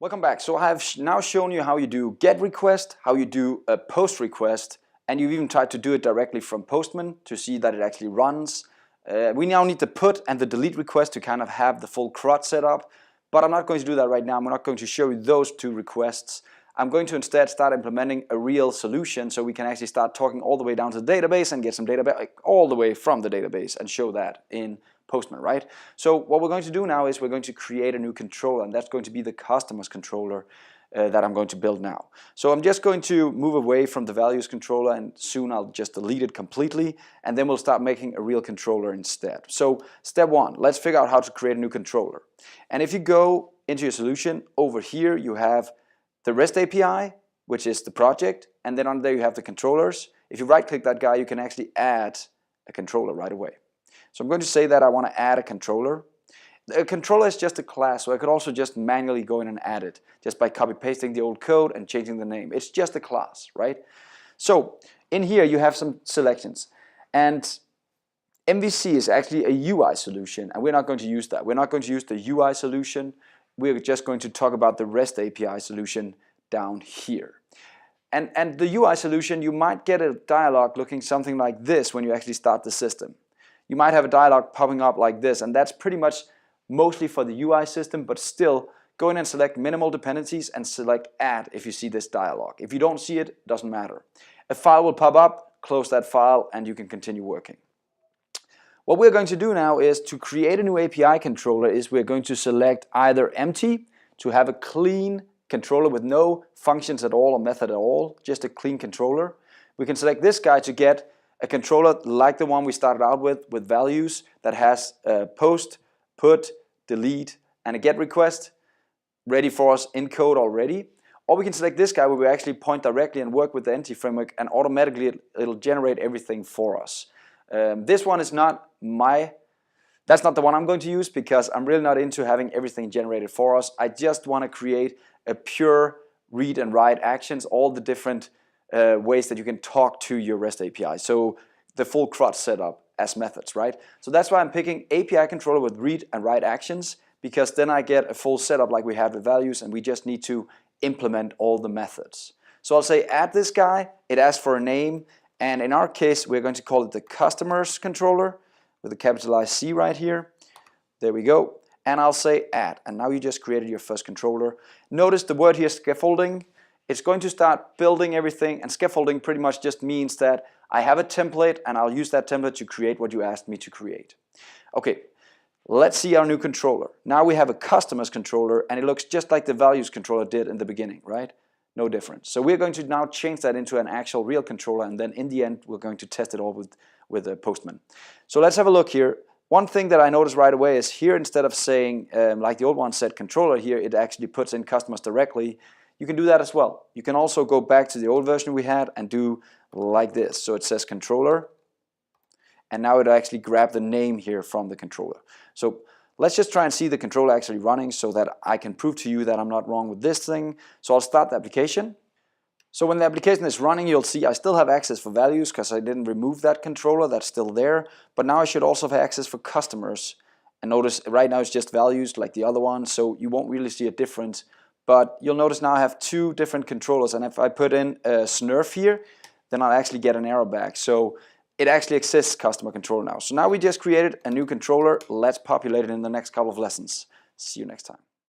Welcome back. So I have now shown you how you do GET request, how you do a POST request, and you've even tried to do it directly from Postman to see that it actually runs. We now need the PUT and the delete request to kind of have the full CRUD set up, but I'm not going to do that right now. I'm not going to show you those two requests. I'm going to instead start implementing a real solution so we can actually start talking all the way down to the database and get some data back all the way from the database and show that in Postman, right? So what we're going to do now is we're going to create a new controller, and that's going to be the customers controller that I'm going to build now. So I'm just going to move away from the values controller, and soon I'll just delete it completely, and then we'll start making a real controller instead. So step one, let's figure out how to create a new controller. And if you go into your solution, over here you have the REST API, which is the project, and then under there you have the controllers. If you right click that guy, you can actually add a controller right away. So I'm going to say that I want to add a controller. A controller is just a class, so I could also just manually go in and add it just by copy pasting the old code and changing the name. It's just a class, right? So in here you have some selections, and MVC is actually a UI solution, and we're not going to use that. We're not going to use the UI solution. We're just going to talk about the REST API solution down here. And the UI solution, you might get a dialog looking something like this when you actually start the system. You might have a dialog popping up like this, and that's pretty much mostly for the UI system, but still go in and select minimal dependencies and select add if you see this dialog. If you don't see it, it doesn't matter. A file will pop up, close that file, and you can continue working. What we're going to do now is to create a new API controller is we're going to select either empty to have a clean controller with no functions at all or method at all, just a clean controller. We can select this guy to get a controller like the one we started out with values that has a POST, PUT, delete, and a GET request ready for us in code already. Or we can select this guy where we actually point directly and work with the entity framework, and automatically it'll generate everything for us. This one is not that's not the one I'm going to use, because I'm really not into having everything generated for us. I just want to create a pure read and write actions, all the different ways that you can talk to your REST API. So the full CRUD setup as methods, right? So that's why I'm picking API controller with read and write actions, because then I get a full setup like we have with values, and we just need to implement all the methods. So I'll say add this guy, it asks for a name, and in our case we're going to call it the customers controller with a capitalized C right here. There we go. And I'll say add, and now you just created your first controller. Notice the word here, scaffolding. It's going to start building everything, and scaffolding pretty much just means that I have a template and I'll use that template to create what you asked me to create. Okay, let's see our new controller. Now we have a customers controller, and it looks just like the values controller did in the beginning, right? No difference. So we're going to now change that into an actual real controller, and then in the end we're going to test it all with a Postman. So let's have a look here. One thing that I noticed right away is here, instead of saying like the old one said controller here, it actually puts in customers directly. You can do that as well. You can also go back to the old version we had and do like this. So it says controller, and now it actually grabbed the name here from the controller. So let's just try and see the controller actually running so that I can prove to you that I'm not wrong with this thing. So I'll start the application. So when the application is running, you'll see I still have access for values because I didn't remove that controller. That's still there. But now I should also have access for customers. And notice right now it's just values like the other one, so you won't really see a difference. But you'll notice now I have two different controllers, and if I put in a snurf here, then I'll actually get an error back. So it actually exists customer controller now. So now we just created a new controller. Let's populate it in the next couple of lessons. See you next time.